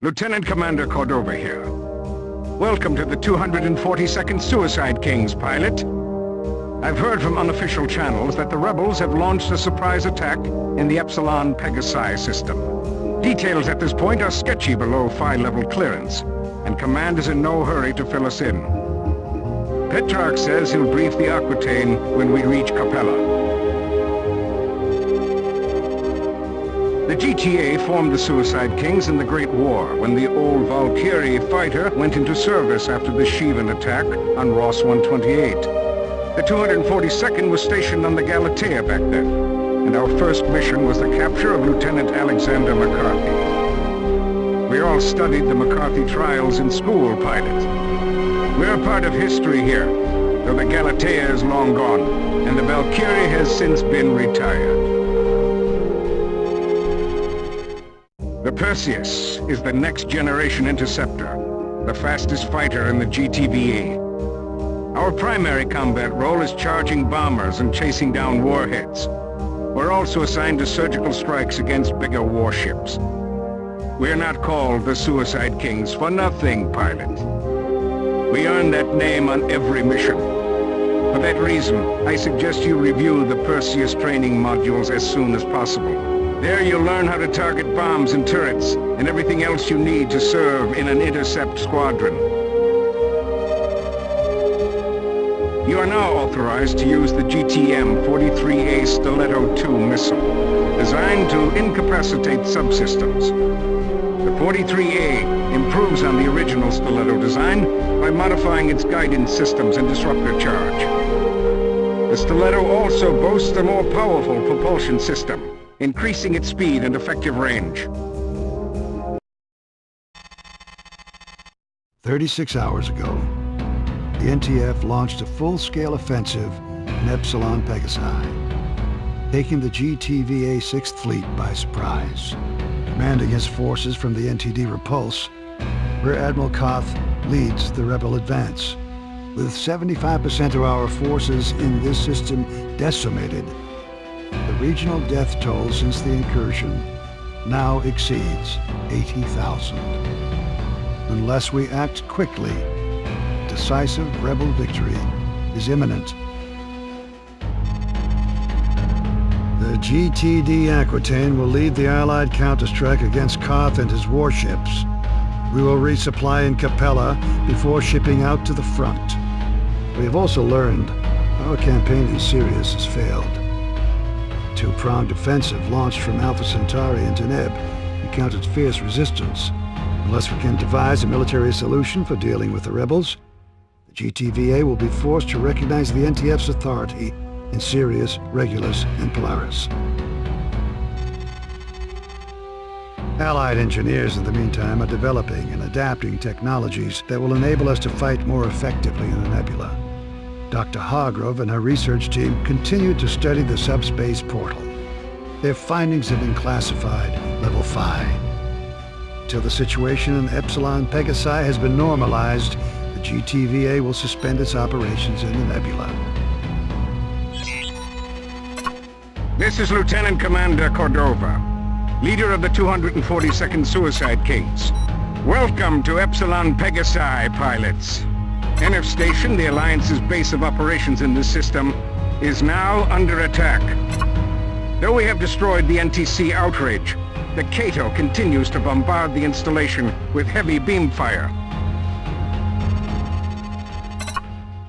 Lieutenant Commander Cordova here. Welcome to the 242nd Suicide Kings, pilot. I've heard from unofficial channels that the rebels have launched a surprise attack in the Epsilon Pegasi system. Details at this point are sketchy below phi-level clearance, and Command is in no hurry to fill us in. Petrarch says he'll brief the Aquitaine when we reach Capella. The GTA formed the Suicide Kings in the Great War, when the old Valkyrie fighter went into service after the Shivan attack on Ross 128. The 242nd was stationed on the Galatea back then, and our first mission was the capture of Lieutenant Alexander McCarthy. We all studied the McCarthy trials in school, pilot. We're a part of history here, though the Galatea is long gone, and the Valkyrie has since been retired. The Perseus is the next-generation interceptor, the fastest fighter in the GTVA. Our primary combat role is charging bombers and chasing down warheads. We're also assigned to surgical strikes against bigger warships. We're not called the Suicide Kings for nothing, pilot. We earn that name on every mission. For that reason, I suggest you review the Perseus training modules as soon as possible. There you'll learn how to target bombs and turrets, and everything else you need to serve in an intercept squadron. You are now authorized to use the GTM-43A Stiletto II missile, designed to incapacitate subsystems. The 43A improves on the original Stiletto design by modifying its guidance systems and disruptor charge. The Stiletto also boasts a more powerful propulsion system, increasing its speed and effective range. 36 hours ago, the NTF launched a full-scale offensive in Epsilon Pegasi, taking the GTVA 6th Fleet by surprise. Commanding his forces from the NTD Repulse, Rear Admiral Koth leads the rebel advance. With 75% of our forces in this system decimated, the regional death toll since the incursion now exceeds 80,000. Unless we act quickly, decisive rebel victory is imminent. The GTD Aquitaine will lead the Allied counterstrike against Koth and his warships. We will resupply in Capella before shipping out to the front. We have also learned our campaign in Sirius has failed. Two-pronged offensive launched from Alpha Centauri into Neb encountered fierce resistance. Unless we can devise a military solution for dealing with the rebels, the GTVA will be forced to recognize the NTF's authority in Sirius, Regulus, and Polaris. Allied engineers in the meantime are developing and adapting technologies that will enable us to fight more effectively in the nebula. Dr. Hargrove and her research team continue to study the subspace portal. Their findings have been classified level 5. Till the situation in Epsilon Pegasi has been normalized, the GTVA will suspend its operations in the nebula. This is Lieutenant Commander Cordova, leader of the 242nd Suicide Kings. Welcome to Epsilon Pegasi, pilots. Enif Station, the Alliance's base of operations in this system, is now under attack. Though we have destroyed the NTC Outrage, the Cato continues to bombard the installation with heavy beam fire.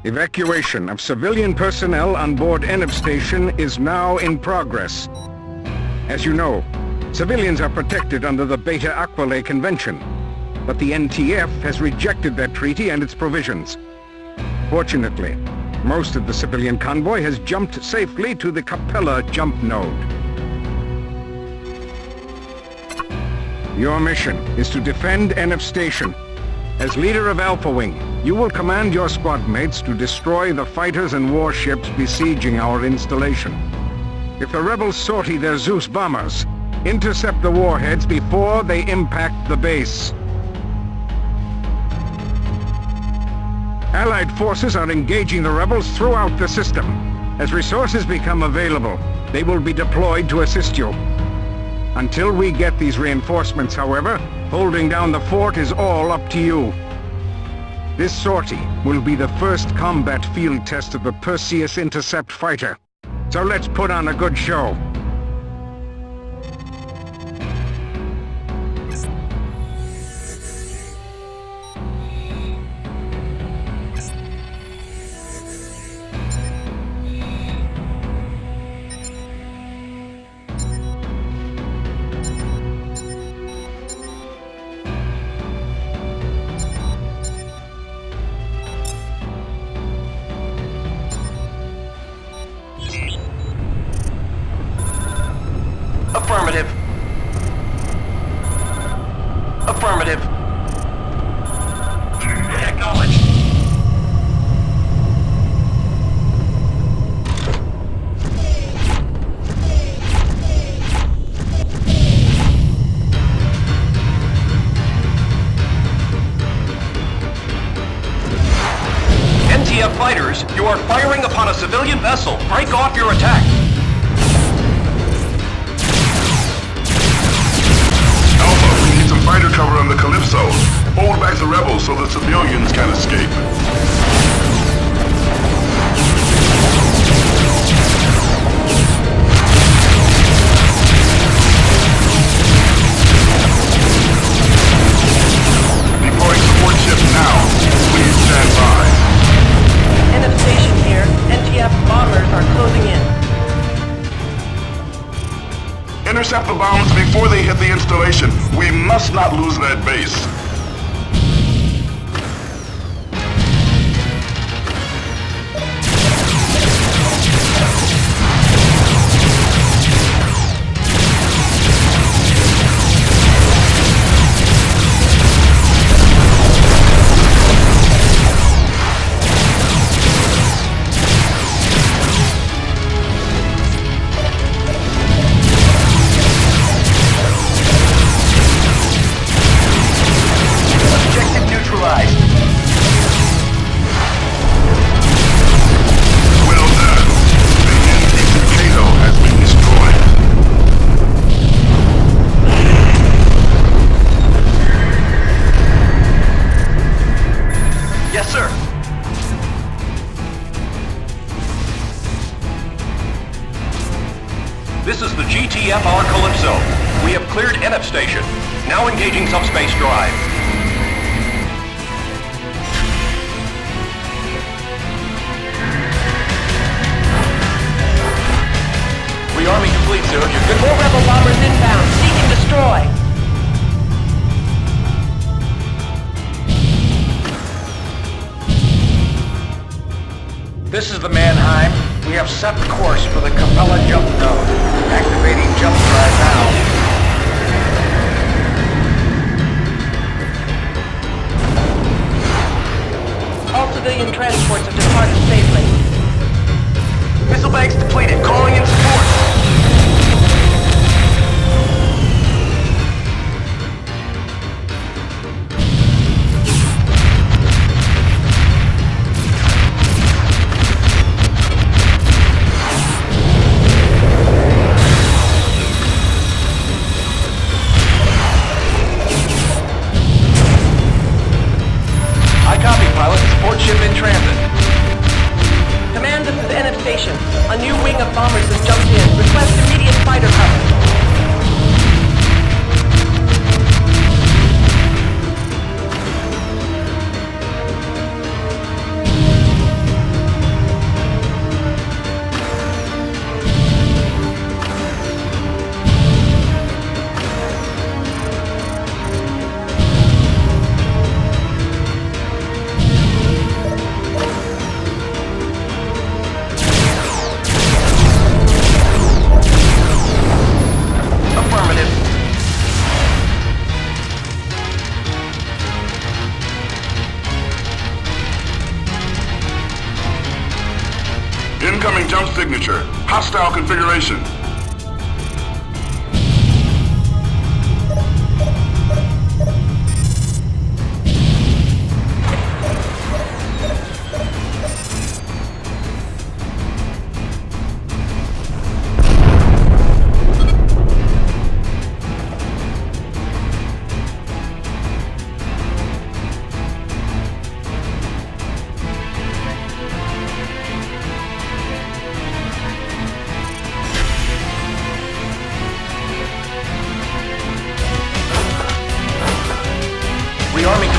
Evacuation of civilian personnel on board Enif Station is now in progress. As you know, civilians are protected under the Beta Aquila Convention, but the NTF has rejected that treaty and its provisions. Fortunately, most of the civilian convoy has jumped safely to the Capella jump node. Your mission is to defend Enif Station. As leader of Alpha Wing, you will command your squad mates to destroy the fighters and warships besieging our installation. If the rebels sortie their Zeus bombers, intercept the warheads before they impact the base. Allied forces are engaging the rebels throughout the system. As resources become available, they will be deployed to assist you. Until we get these reinforcements, however, holding down the fort is all up to you. This sortie will be the first combat field test of the Perseus intercept fighter. So let's put on a good show. Affirmative. Affirmative. Acknowledged. NTF fighters, you are firing upon a civilian vessel. Break off your attack. Fighter cover on the Calypso. Hold back the rebels so the civilians can escape. Deploying support ship now. Please stand by. Enif Station here. NTF bombers are closing in. Intercept the bombs before they hit the installation. We must not lose that base. This is the GTVA Calypso. We have cleared Enif Station. Now engaging subspace drive. Rearming complete, sir. You're good. More rebel bombers inbound. Seek and destroy. This is the Mannheim. We have set course for the Capella jump node. Activating jump drive now. All civilian transports have departed safely. Missile banks depleted. Calling in support. Ship in transit. Command, this is Enif Station. A new wing of bombers has jumped in. Request immediate fighter cover. Incoming jump signature. Hostile configuration.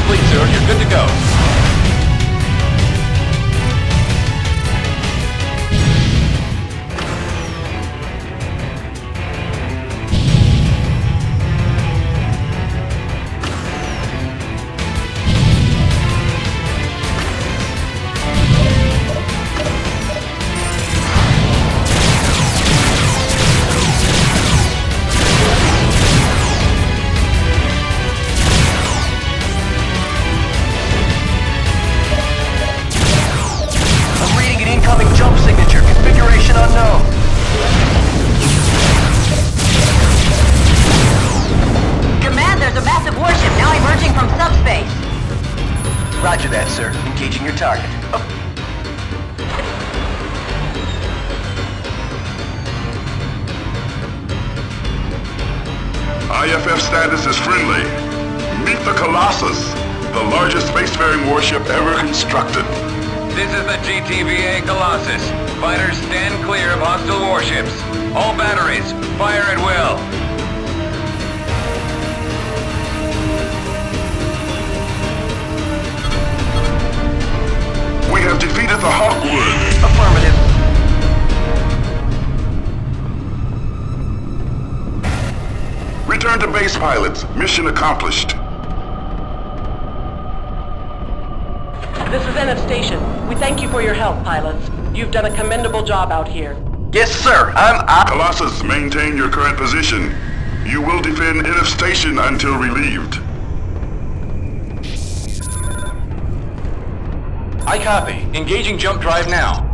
complete, sir. You're good to go. Incoming jump signature. Configuration unknown. Command, there's a massive warship now emerging from subspace. Roger that, sir. Engaging your target. IFF status is friendly. Meet the Colossus, the largest spacefaring warship ever constructed. This is the GTVA Colossus. Fighters stand clear of hostile warships. All batteries, fire at will. We have defeated the Hawkwood. Affirmative. Return to base, pilots. Mission accomplished. This is Enif Station. We thank you for your help, pilots. You've done a commendable job out here. Yes, sir. I'm out. Colossus, maintain your current position. You will defend Enif Station until relieved. I copy. Engaging jump drive now.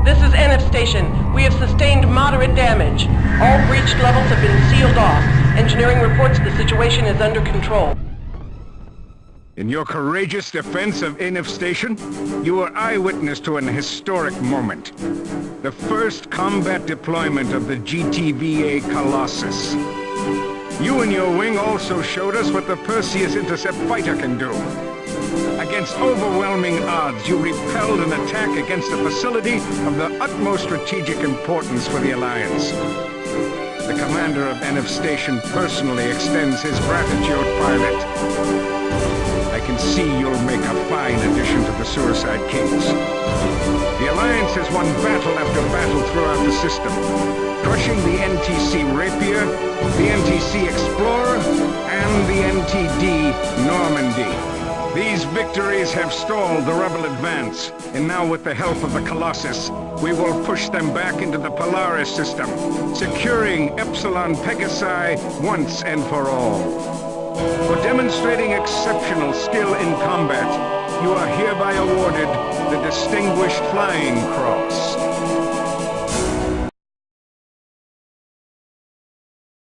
This is Enif Station. We have sustained moderate damage. All breached levels have been sealed off. Engineering reports the situation is under control. In your courageous defense of Enif Station, you were eyewitness to an historic moment. The first combat deployment of the GTVA Colossus. You and your wing also showed us what the Perseus intercept fighter can do. Against overwhelming odds, you repelled an attack against a facility of the utmost strategic importance for the Alliance. The commander of Enif Station personally extends his gratitude, pilot. I can see you'll make a fine addition to the Suicide Kings. The Alliance has won battle after battle throughout the system, crushing the NTC Rapier, the NTC Explorer, and the NTD Normandy. These victories have stalled the rebel advance, and now with the help of the Colossus, we will push them back into the Polaris system, securing Epsilon Pegasi once and for all. For demonstrating exceptional skill in combat, you are hereby awarded the Distinguished Flying Cross.